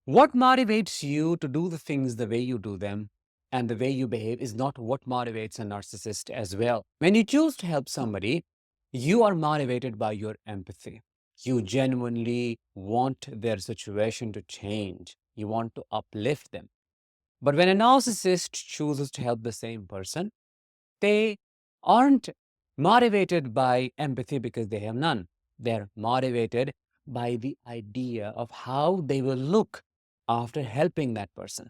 What motivates you to do the things the way you do them and the way you behave is not what motivates a narcissist as well. When you choose to help somebody, you are motivated by your empathy. You genuinely want their situation to change. You want to uplift them. But when a narcissist chooses to help the same person, they aren't motivated by empathy because they have none. They're motivated by the idea of how they will look after helping that person.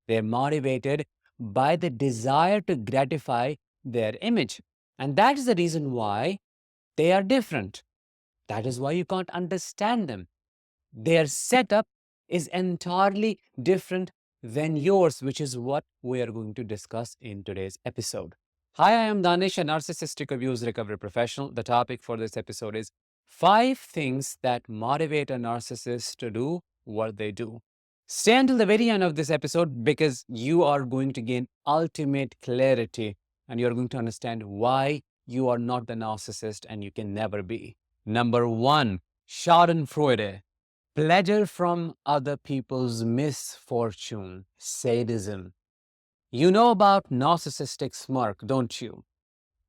They're motivated by the desire to gratify their image. And that is the reason why they are different. That is why you can't understand them. Their setup is entirely different than yours, which is what we are going to discuss in today's episode. Hi, I am Danish, a narcissistic abuse recovery professional. The topic for this episode is 5 things that motivate a narcissist to do what they do. Stay until the very end of this episode because you are going to gain ultimate clarity and you're going to understand why you are not the narcissist and you can never be. Number 1, Schadenfreude. Pleasure from other people's misfortune, sadism. You know about narcissistic smirk, don't you?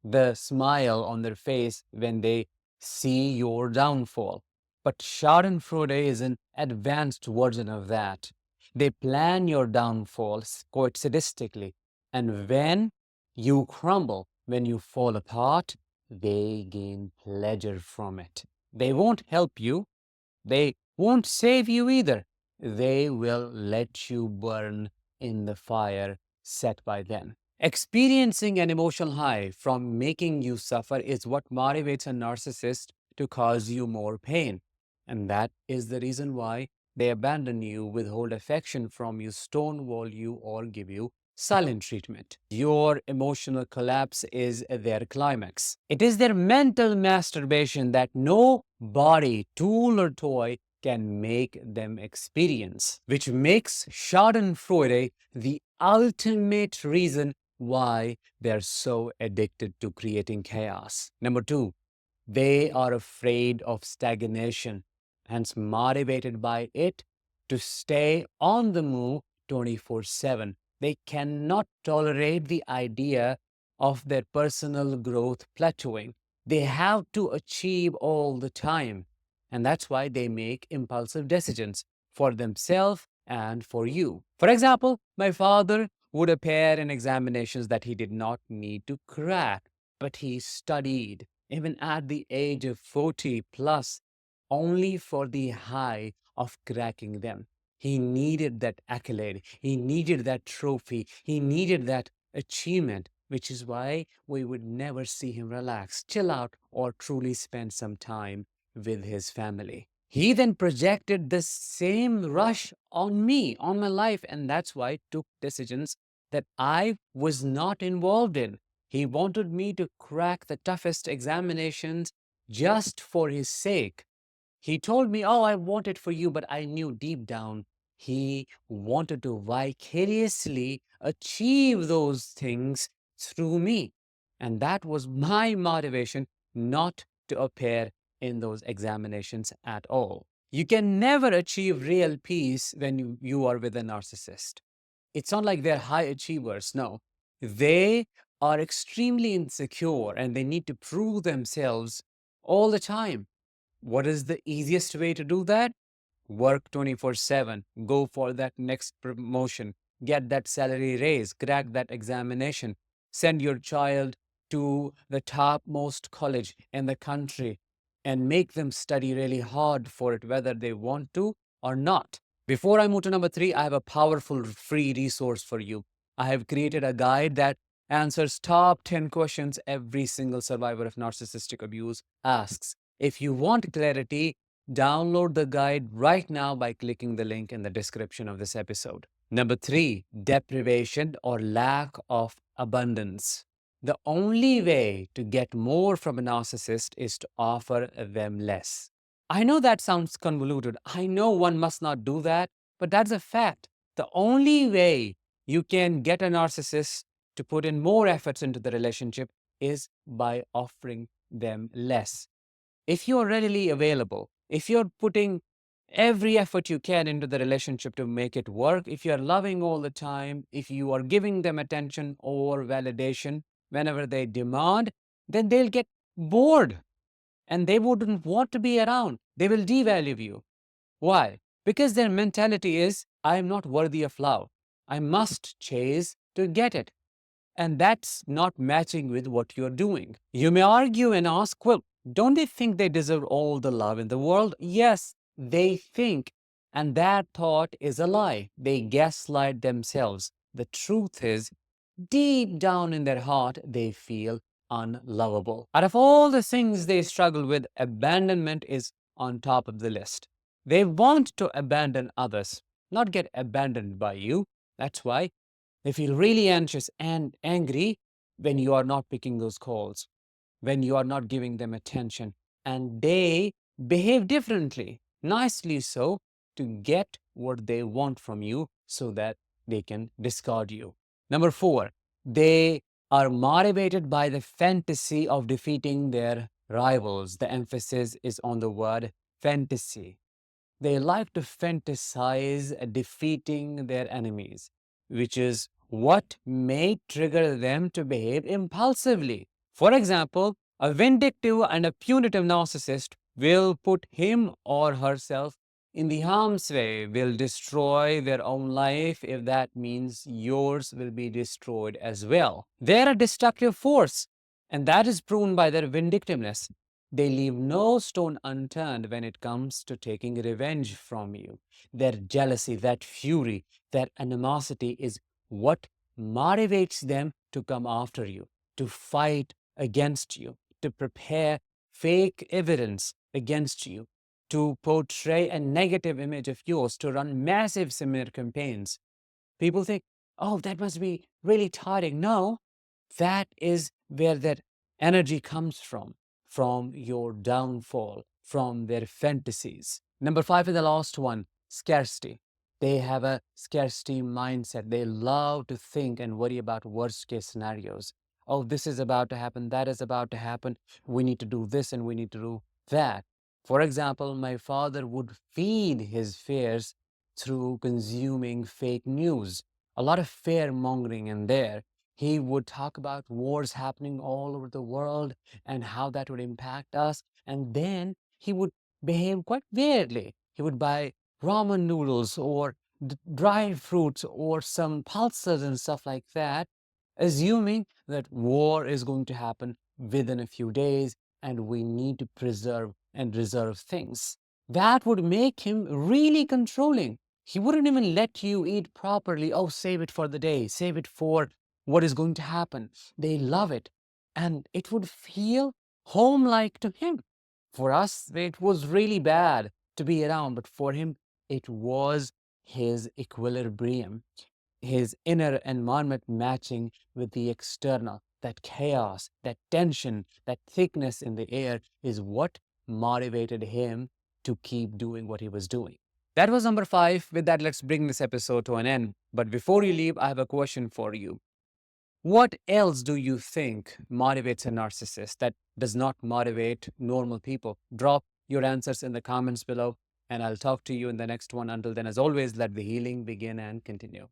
The smile on their face when they see your downfall. But Schadenfreude is an advanced version of that. They plan your downfall quite sadistically. And when you crumble, when you fall apart, they gain pleasure from it. They won't help you. They won't save you either. They will let you burn in the fire set by them. Experiencing an emotional high from making you suffer is what motivates a narcissist to cause you more pain. And that is the reason why they abandon you, withhold affection from you, stonewall you, or give you silent treatment. Your emotional collapse is their climax. It is their mental masturbation that no body, tool, or toy can make them experience, which makes Schadenfreude the ultimate reason why they're so addicted to creating chaos. Number 2, they are afraid of stagnation, hence motivated by it to stay on the move 24/7. They cannot tolerate the idea of their personal growth plateauing. They have to achieve all the time. And that's why they make impulsive decisions for themselves and for you. For example, my father would appear in examinations that he did not need to crack, but he studied, even at the age of 40 plus, only for the high of cracking them. He needed that accolade. He needed that trophy. He needed that achievement, which is why we would never see him relax, chill out, or truly spend some time with his family. He then projected the same rush on me, on my life, and that's why I took decisions that I was not involved in. He wanted me to crack the toughest examinations just for his sake. He told me, oh, I want it for you, but I knew deep down he wanted to vicariously achieve those things through me. And that was my motivation not to appear in those examinations at all. You can never achieve real peace when you are with a narcissist. It's not like they're high achievers. No, they are extremely insecure and they need to prove themselves all the time. What is the easiest way to do that? Work 24/7, go for that next promotion, get that salary raise, crack that examination, send your child to the topmost college in the country, and make them study really hard for it, whether they want to or not. Before I move to number 3, I have a powerful free resource for you. I have created a guide that answers top 10 questions every single survivor of narcissistic abuse asks. If you want clarity, download the guide right now by clicking the link in the description of this episode. Number 3, deprivation or lack of abundance. The only way to get more from a narcissist is to offer them less. I know that sounds convoluted. I know one must not do that, but that's a fact. The only way you can get a narcissist to put in more efforts into the relationship is by offering them less. If you're readily available, if you're putting every effort you can into the relationship to make it work. If you're loving all the time, if you are giving them attention or validation whenever they demand, then they'll get bored and they wouldn't want to be around. They will devalue you. Why? Because their mentality is, I am not worthy of love. I must chase to get it. And that's not matching with what you're doing. You may argue and ask, well, don't they think they deserve all the love in the world? Yes, they think. And that thought is a lie. They gaslight themselves. The truth is, deep down in their heart, they feel unlovable. Out of all the things they struggle with, abandonment is on top of the list. They want to abandon others, not get abandoned by you. That's why they feel really anxious and angry when you are not picking those calls, when you are not giving them attention. And they behave differently, nicely so, to get what they want from you so that they can discard you. Number 4, they are motivated by the fantasy of defeating their rivals. The emphasis is on the word fantasy. They like to fantasize defeating their enemies, which is what may trigger them to behave impulsively. For example, a vindictive and a punitive narcissist will put him or herself in the harm's way, will destroy their own life if that means yours will be destroyed as well. They're a destructive force, and that is proven by their vindictiveness. They leave no stone unturned when it comes to taking revenge from you. Their jealousy, that fury, that animosity is what motivates them to come after you, to fight against you, to prepare fake evidence against you, to portray a negative image of yours, to run massive smear campaigns. People think, oh, that must be really tiring. No, that is where that energy comes from your downfall, from their fantasies. Number 5 is the last one, scarcity. They have a scarcity mindset. They love to think and worry about worst case scenarios. Oh, this is about to happen, that is about to happen. We need to do this and we need to do that. For example, my father would feed his fears through consuming fake news. A lot of fear mongering in there. He would talk about wars happening all over the world and how that would impact us. And then he would behave quite weirdly. He would buy ramen noodles or dried fruits or some pulses and stuff like that, assuming that war is going to happen within a few days and we need to preserve and reserve things. That would make him really controlling. He wouldn't even let you eat properly. Oh, save it for the day, save it for what is going to happen. They love it. And it would feel home-like to him. For us, it was really bad to be around, but for him, it was his equilibrium, his inner environment matching with the external. That chaos, that tension, that thickness in the air is what motivated him to keep doing what he was doing. That was number 5. With that, let's bring this episode to an end. But before you leave, I have a question for you. What else do you think motivates a narcissist that does not motivate normal people? Drop your answers in the comments below, and I'll talk to you in the next one. Until then, as always, let the healing begin and continue.